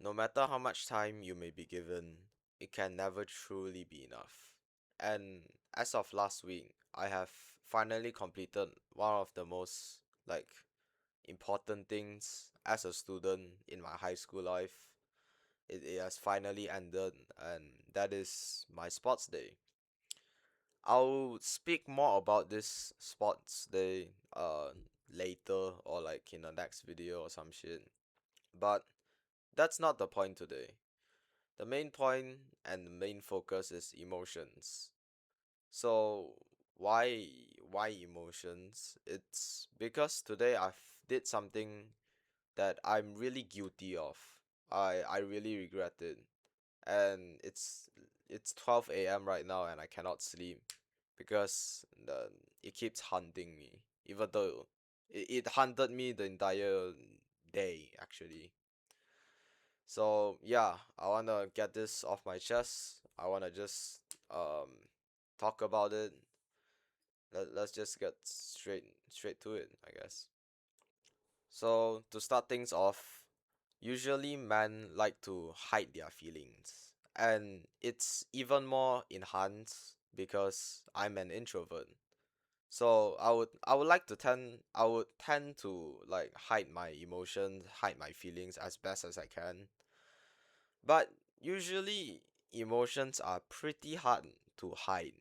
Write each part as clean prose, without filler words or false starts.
No matter how much time you may be given, it can never truly be enough. And as of last week, I have finally completed one of the most like important things as a student in my high school life. It has finally ended, and that is my sports day. I'll speak more about this sports day later or like in the next video or some shit. But that's not the point today. The main point and the main focus is emotions. So why why emotions? It's because today I've did something that I'm really guilty of. I really regret it. And it's 12 a.m. right now and I cannot sleep because it keeps hunting me. Even though it hunted me the entire day actually. So yeah, I wanna get this off my chest. I wanna just um talk about it. Let's just get straight to it, I guess. So to start things off, usually men like to hide their feelings. And it's even more enhanced because I'm an introvert. So I would tend to like hide my emotions, hide my feelings as best as I can. But usually emotions are pretty hard to hide.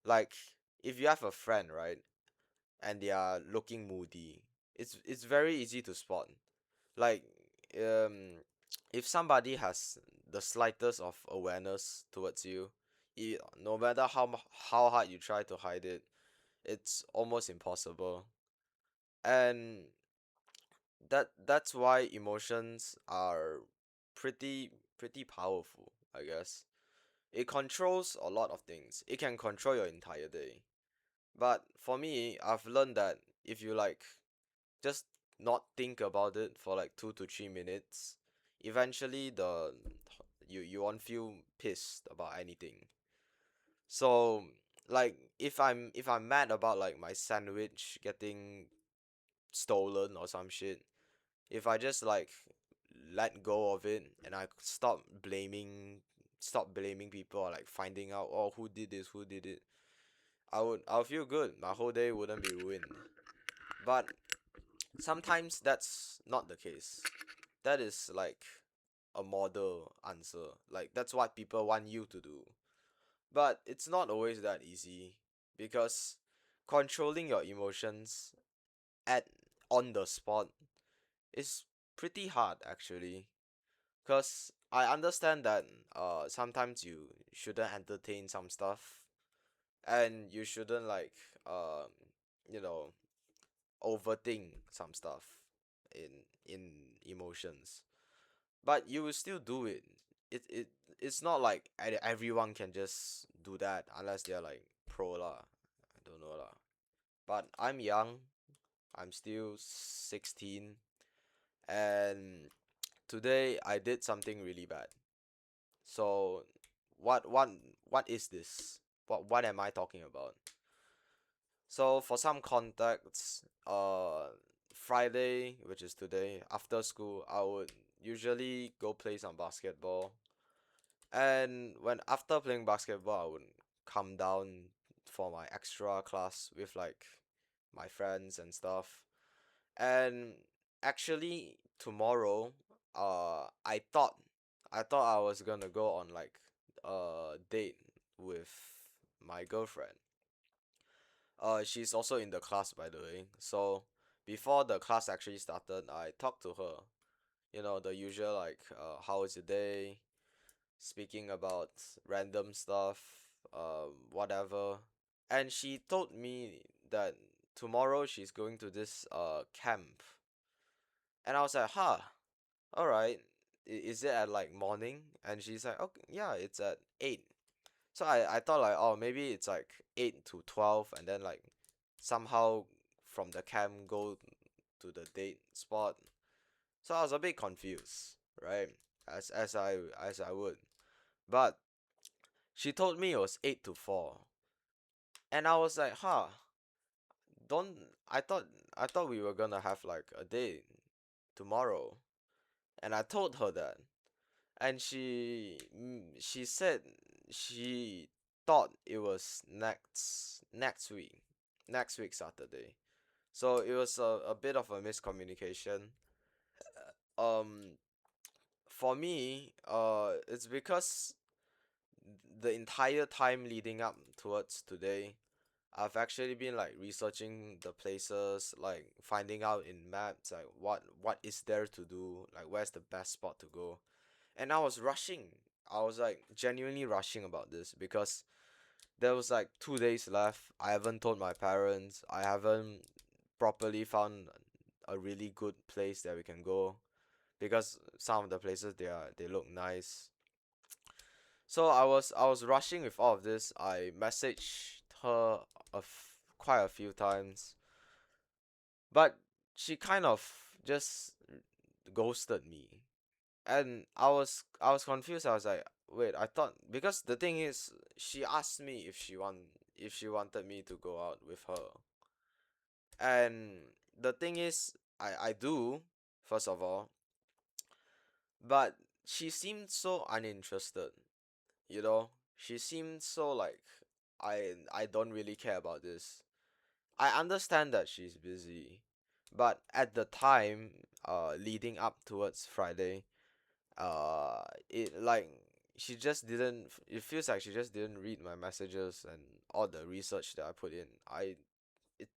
Like if you have a friend, right, and they are looking moody, it's very easy to spot. Like um if somebody has the slightest of awareness towards you, no matter how hard you try to hide it, it's almost impossible. And that's why emotions are pretty powerful, I guess. It controls a lot of things. It can control your entire day. But for me, I've learned that if you like just not think about it for like 2 to 3 minutes, eventually you won't feel pissed about anything. So like if I'm mad about like my sandwich getting stolen or some shit, if I just like let go of it and I stop blaming people or like finding out oh who did this, who did it, I'll feel good. My whole day wouldn't be ruined. But sometimes that's not the case. That is like a model answer. Like that's what people want you to do. But it's not always that easy because controlling your emotions at on the spot is pretty hard actually. Cause I understand that sometimes you shouldn't entertain some stuff and you shouldn't like um you know overthink some stuff in in emotions. But you will still do it. It's not like everyone can just do that unless they're like pro lah. I don't know lah. But I'm young. I'm still 16 and today I did something really bad. So what what what is this? What am I talking about? So for some context, Friday, which is today, after school, I would usually go play some basketball. And when after playing basketball, I would come down for my extra class with like my friends and stuff. And actually tomorrow, I thought I was gonna go on like a date with my girlfriend. She's also in the class by the way. So before the class actually started, I talked to her. You know, the usual like how was your day? Speaking about random stuff, whatever. And she told me that tomorrow she's going to this camp. And I was like, huh, alright. Is it at like morning? And she's like, okay, yeah, it's at 8. So I thought like, oh, maybe it's like 8 to 12 and then like somehow from the camp go to the date spot. So I was a bit confused, right? As I would. But she told me it was 8 to 4. And I was like, huh, don't I thought we were gonna have like a date tomorrow. And I told her that. and she said she thought it was next week Saturday. So it was a bit of a miscommunication. Um, for me, it's because the entire time leading up towards today, I've actually been like researching the places, like finding out in maps, like what is there to do, like where's the best spot to go. And I was rushing. I was like genuinely rushing about this because there was like 2 days left. I haven't told my parents. I haven't properly found a really good place that we can go because some of the places they look nice. So I was rushing with all of this. I messaged her quite a few times, but she kind of just ghosted me. And I was confused. I was like, wait, I thought, because the thing is, she asked me if she wanted me to go out with her. And the thing is, I do, first of all, but she seemed so uninterested, you know? She seemed so like I don't really care about this. I understand that she's busy, but at the time, leading up towards Friday, it like she just didn't. It feels like she just didn't read my messages and all the research that I put in. It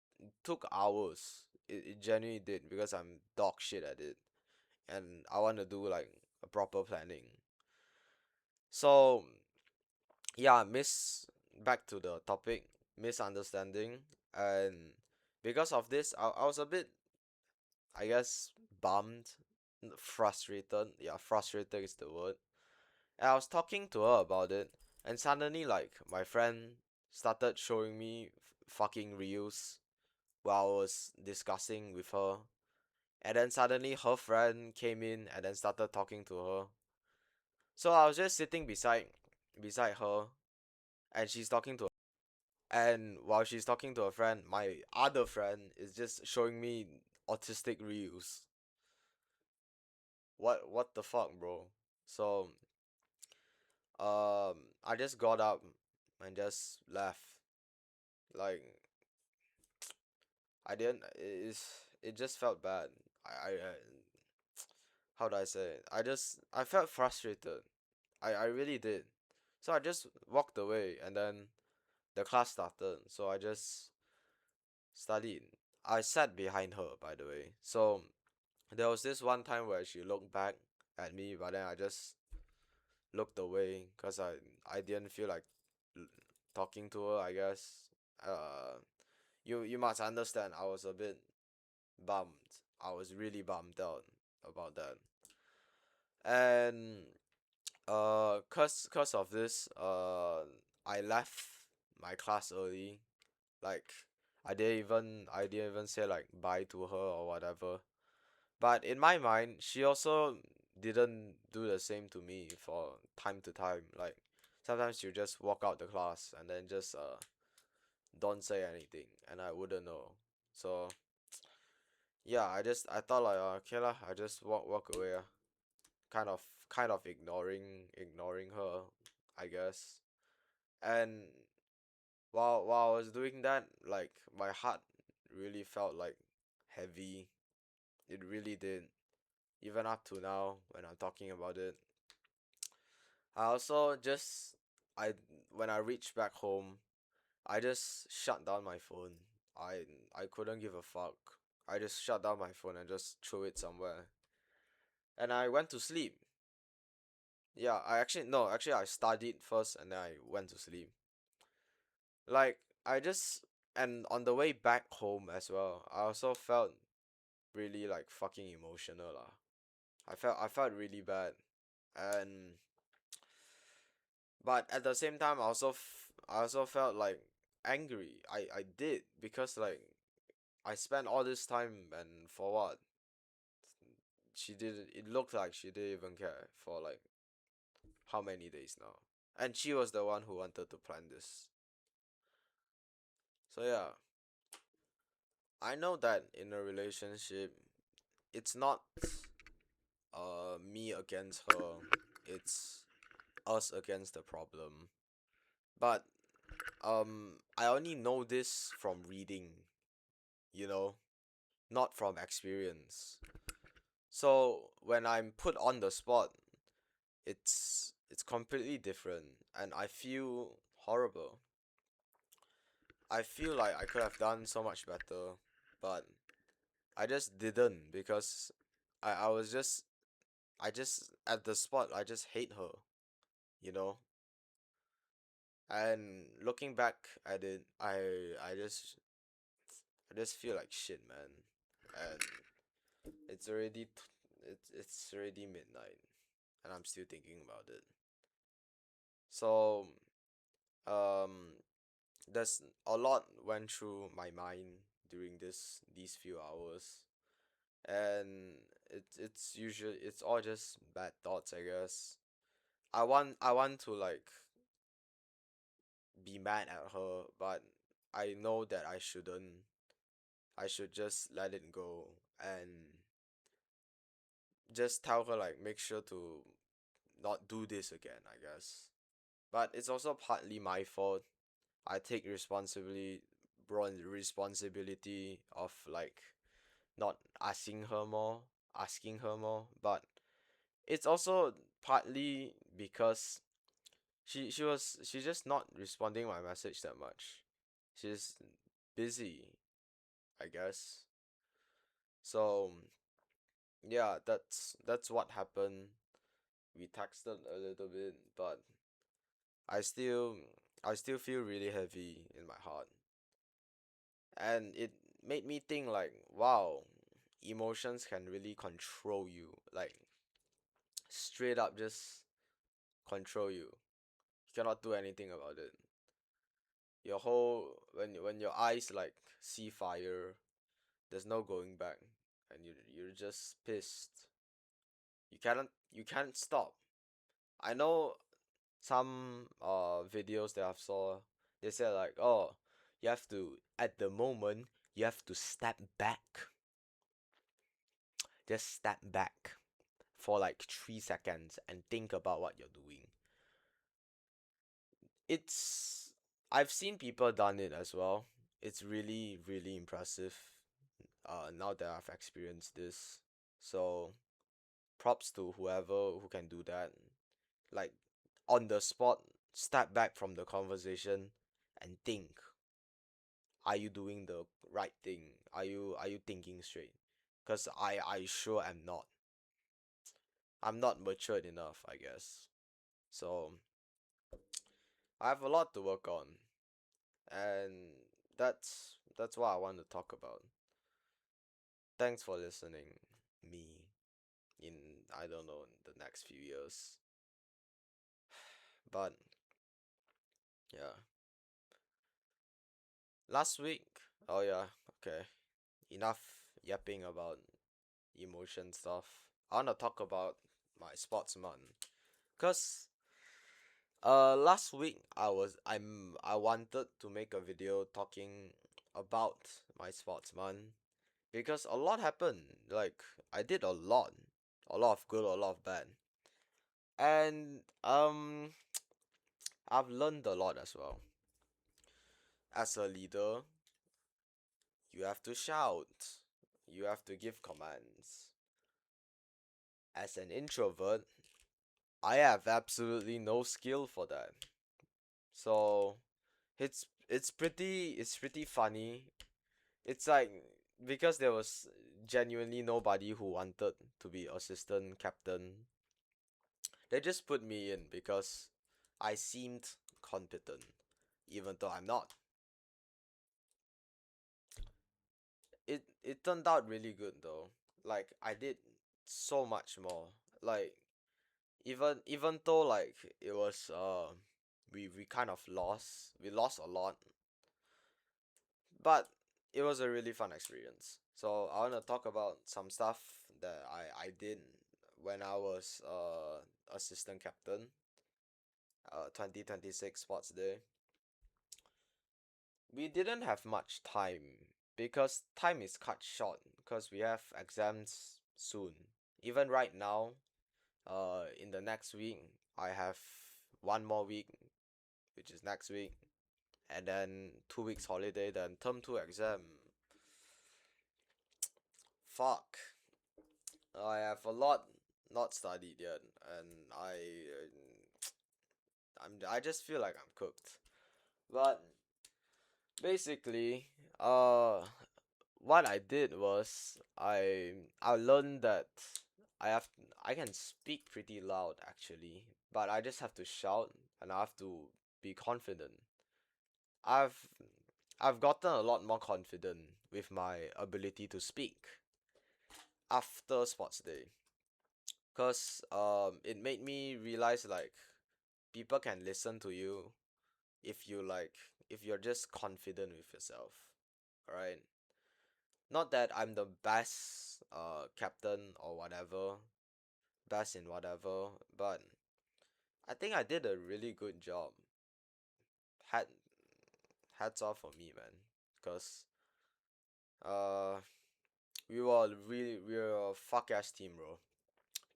took hours. It genuinely did because I'm dog shit at it, and I want to do like a proper planning. So yeah, back to the topic, misunderstanding, and because of this, I was a bit, I guess, bummed, frustrated. Yeah, frustrated is the word. And I was talking to her about it, and suddenly, like, my friend started showing me fucking reels while I was discussing with her. And then suddenly, her friend came in and then started talking to her. So I was just sitting beside her, and she's talking to her. And while she's talking to her friend, my other friend is just showing me autistic reels. What the fuck, bro? So I just got up and just left. Like, I didn't. It just felt bad. I how do I say it? I felt frustrated. I really did. So I just walked away, and then the class started. So I just studied. I sat behind her, by the way. So there was this one time where she looked back at me, but then I just looked away because I didn't feel like l- talking to her, I guess. Uh, you must understand. I was a bit bummed. I was really bummed out about that. And cause of this, I left my class early. Like, I didn't even say like bye to her or whatever. But in my mind, she also didn't do the same to me for time to time. Like, sometimes you just walk out the class and then just don't say anything, and I wouldn't know. So yeah, I thought like, okay lah, I just walk away. Kind of ignoring her, I guess. And while I was doing that, like, my heart really felt like heavy. It really did. Even up to now when I'm talking about it. I also just I when I reached back home, I just shut down my phone. I I couldn't give a fuck. I just shut down my phone and just threw it somewhere. And I went to sleep. Yeah, I actually no, actually I studied first and then I went to sleep. Like, I just and on the way back home as well, I also felt really like fucking emotional lah. I felt really bad. And but at the same time I also felt like angry. I did because, like, I spent all this time, and for what? She didn't It looked like she didn't even care for like how many days now. And she was the one who wanted to plan this. So yeah, I know that in a relationship, it's not me against her. it's us against the problem. But I only know this from reading, you know, not from experience. So when I'm put on the spot, it's completely different and I feel horrible. I feel like I could have done so much better, but I just didn't because I was just I just at the spot I just hate her, you know? And looking back at it, I just feel like shit, man. And it's already it's already midnight and I'm still thinking about it. So, um there's a lot went through my mind during these few hours, and it's all just bad thoughts, I guess. I want to like be mad at her, but I know that I shouldn't. I should just let it go and just tell her like make sure to not do this again, I guess. But it's also partly my fault. I take responsibility of like not asking her more, but it's also partly because she's just not responding my message that much. She's busy, I guess. So yeah, that's what happened. We texted a little bit, but I still I still feel really heavy in my heart. And it made me think like, wow, emotions can really control you. Like straight up just control you. You cannot do anything about it. Your whole when your eyes like see fire, there's no going back, and you're just pissed. You can't stop. I know some videos that I've saw, they said like, oh, you have to at the moment you have to step back. Just step back for like 3 seconds and think about what you're doing. It's I've seen people done it as well. It's really really impressive. Now that I've experienced this, so props to whoever who can do that. Like on the spot, step back from the conversation and think. Are you doing the right thing? Are you thinking straight? Cause I sure am not. I'm not matured enough, I guess. So I have a lot to work on, and that's what I want to talk about. Thanks for listening, me, in I don't know in the next few years. But yeah, last week. Oh yeah, okay. Enough yapping about emotion stuff. I wanna talk about my sports month. Cause last week I wanted to make a video talking about my sports month because a lot happened. Like I did a lot of good, a lot of bad, and I've learned a lot as well. As a leader, you have to shout, you have to give commands. As an introvert, I have absolutely no skill for that. So it's pretty funny. It's like because there was genuinely nobody who wanted to be assistant captain. They just put me in because I seemed competent, even though I'm not. It turned out really good though. Like I did so much more. Like even though like it was we kind of lost. We lost a lot, but it was a really fun experience. So I want to talk about some stuff that I did when I was assistant captain 2026 sports day. We didn't have much time because time is cut short because we have exams soon. Even right now, in the next week, I have one more week, which is next week, and then 2 weeks holiday, then term 2 exam. Fuck. I have a lot not studied yet, and I just feel like I'm cooked. But basically, uh, what I did was I learned that I have I can speak pretty loud actually, but I just have to shout and I have to be confident. I've I've gotten a lot more confident with my ability to speak after sports day, cause it made me realize like people can listen to you if you like if you're just confident with yourself, right? Not that I'm the best captain or whatever, best in whatever, but I think I did a really good job. Hat Hats off for me, man. Cause uh we were a fuck ass team, bro.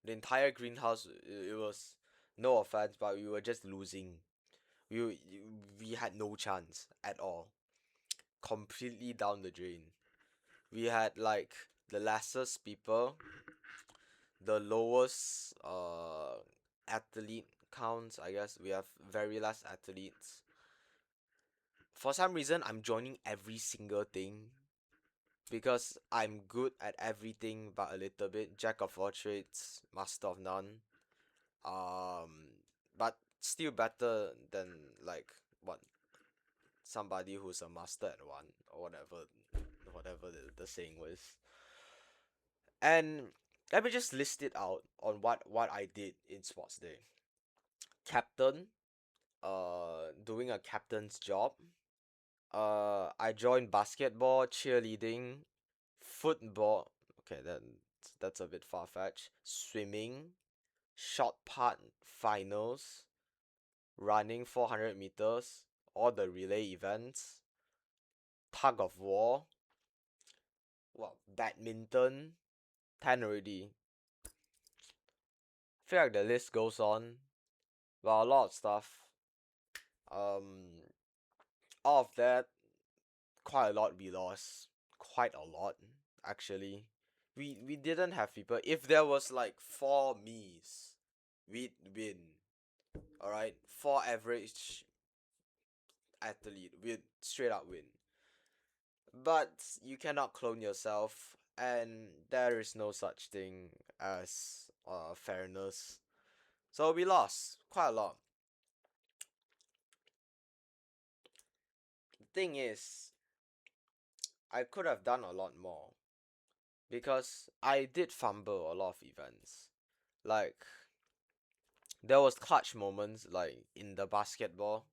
The entire greenhouse, it was, no offense, but we were just losing. We we had no chance at all. Completely down the drain. We had like the lessest people, the lowest athlete counts. I guess we have very less athletes. For some reason, I'm joining every single thing because I'm good at everything but a little bit. Jack of all trades, master of none. But still better than like what somebody who's a master at one or whatever the saying was. And let me just list it out on what I did in sports day. Captain, doing a captain's job. I joined basketball, cheerleading, football. Okay, that's a bit far fetched. Swimming, shot put finals, running 400 meters, all the relay events, tug of war, well, badminton, 10 already. I feel like the list goes on. Well, a lot of stuff. Um, all of that, quite a lot we lost. Quite a lot, actually. We didn't have people. If there was like four me's, we'd win. Alright? Four average athlete, we'd straight up win. But you cannot clone yourself, and there is no such thing as fairness. So we lost quite a lot. The thing is, I could have done a lot more because I did fumble a lot of events. Like there was clutch moments like in the basketball.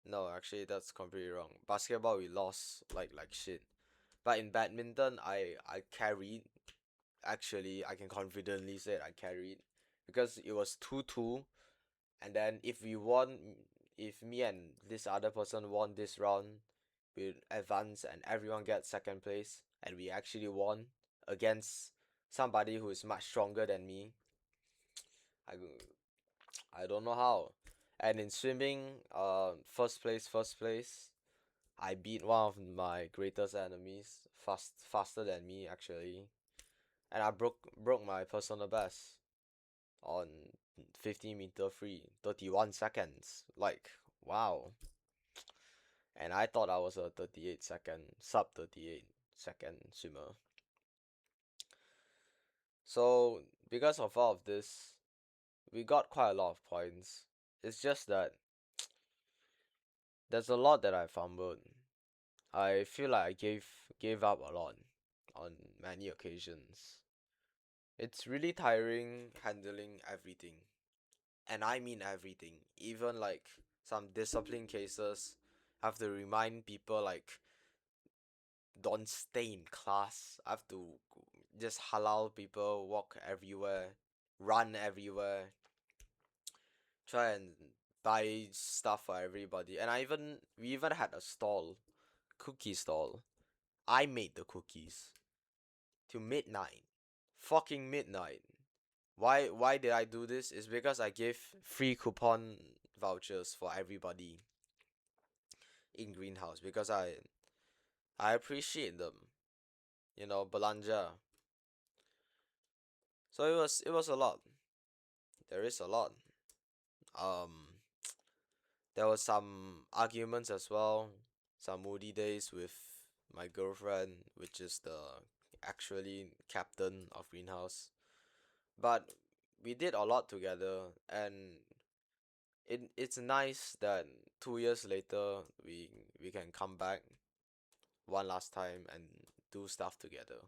No, actually that's completely wrong. Basketball we lost like shit. But in badminton I carried. Actually, I can confidently say I carried because it was 2-2, and then if me and this other person won this round, we advance and everyone gets second place, and we actually won against somebody who is much stronger than me. I I don't know how. And in swimming, first place. I beat one of my greatest enemies, faster than me actually, and I broke my personal best on 50-meter free, 31 seconds. Like, wow. And I thought I was a 38 second, sub 38-second swimmer. So, because of all of this, we got quite a lot of points. It's just that there's a lot that I fumbled. I feel like I gave up a lot on many occasions. It's really tiring handling everything. And I mean everything. Even like some discipline cases, I have to remind people like don't stay in class. I have to just halal people, walk everywhere, run everywhere, try and buy stuff for everybody. And we even had a stall, cookie stall. I made the cookies till midnight. Fucking midnight. Why did I do this? Is because I gave free coupon vouchers for everybody in greenhouse because I appreciate them. Belanja. So it was a lot. There is a lot. Um, there was some arguments as well. Some moody days with my girlfriend, which is the actually captain of greenhouse. But we did a lot together, and it's nice that 2 years later we can come back one last time and do stuff together.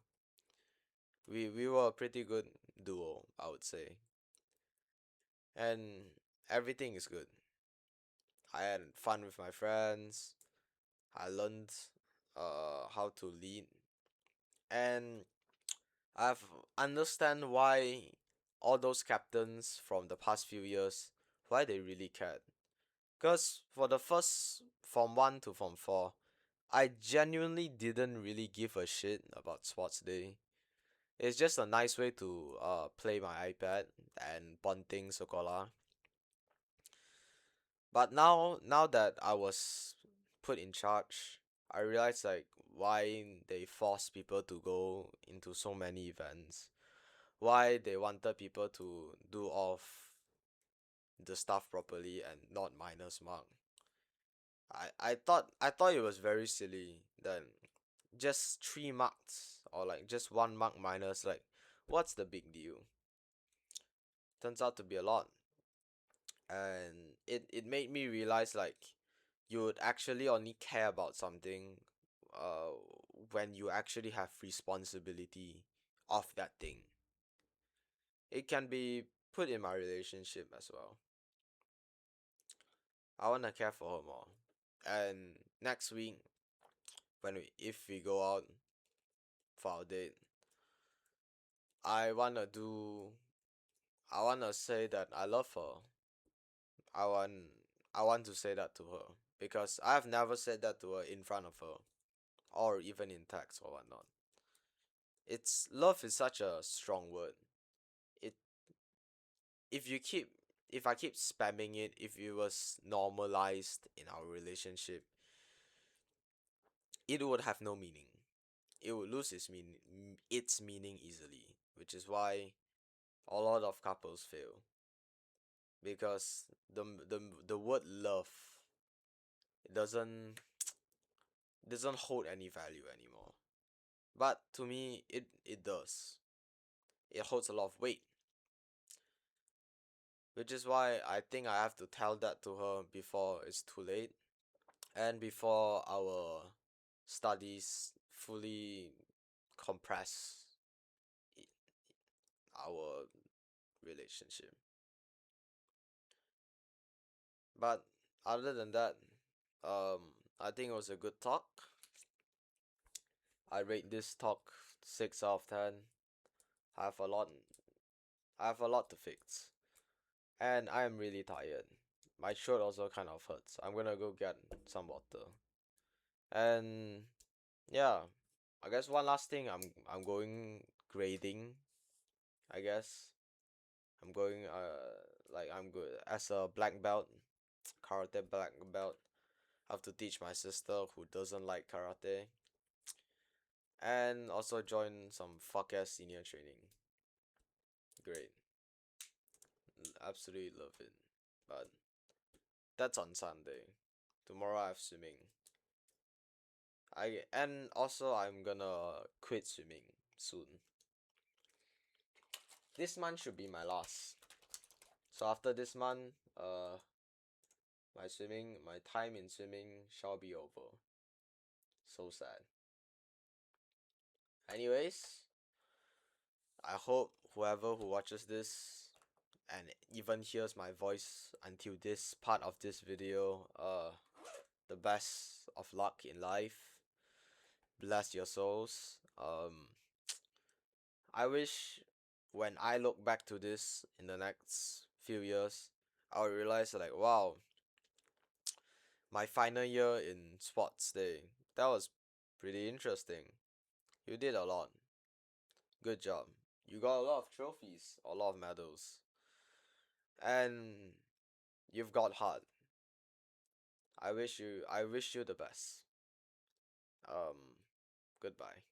We were a pretty good duo, I would say, and everything is good. I had fun with my friends. I learned how to lead, and I've understand why all those captains from the past few years, why they really cared. Because for the first Form 1 to Form 4, I genuinely didn't really give a shit about sports day. It's just a nice way to play my iPad and ponting sekolah. But now that I was put in charge, I realized like why they force people to go into so many events. Why they wanted people to do off the stuff properly and not minus mark. I thought it was very silly that just 3 marks or like just 1 mark minus, like what's the big deal? Turns out to be a lot. And it made me realize like you would actually only care about something uh when you actually have responsibility of that thing. It can be put in my relationship as well. I wanna care for her more. And next week, if we go out for our date, I wanna do I wanna say that I love her. I want I want to say that to her because I've never said that to her in front of her or even in text or whatnot. It's love is such a strong word. It if you keep if I keep spamming it, if it was normalized in our relationship, it would have no meaning. It would lose its meaning easily, which is why a lot of couples fail because the word love doesn't doesn't hold any value anymore. But to me, it does. It holds a lot of weight, which is why I think I have to tell that to her before it's too late and before our studies fully compress i- our relationship. But other than that, I think it was a good talk. I rate this talk 6 out of 10. I have a lot I have a lot to fix. And I am really tired. My throat also kind of hurts. I'm gonna go get some water. And yeah, I guess one last thing, I'm going grading, I guess. I'm going I'm good as a black belt, karate black belt. I have to teach my sister who doesn't like karate and also join some fuck ass senior training. Great. Absolutely love it. But that's on Sunday. Tomorrow I have swimming. I'm gonna quit swimming soon. This month should be my last. So after this month, my time in swimming shall be over. So sad. Anyways, I hope whoever who watches this and even hears my voice until this part of this video, the best of luck in life. Bless your souls. I wish when I look back to this in the next few years, I'll realize like, wow, my final year in sports day, that was pretty interesting. You did a lot. Good job. You got a lot of trophies, a lot of medals, and you've got heart. I wish you the best. Um, Goodbye.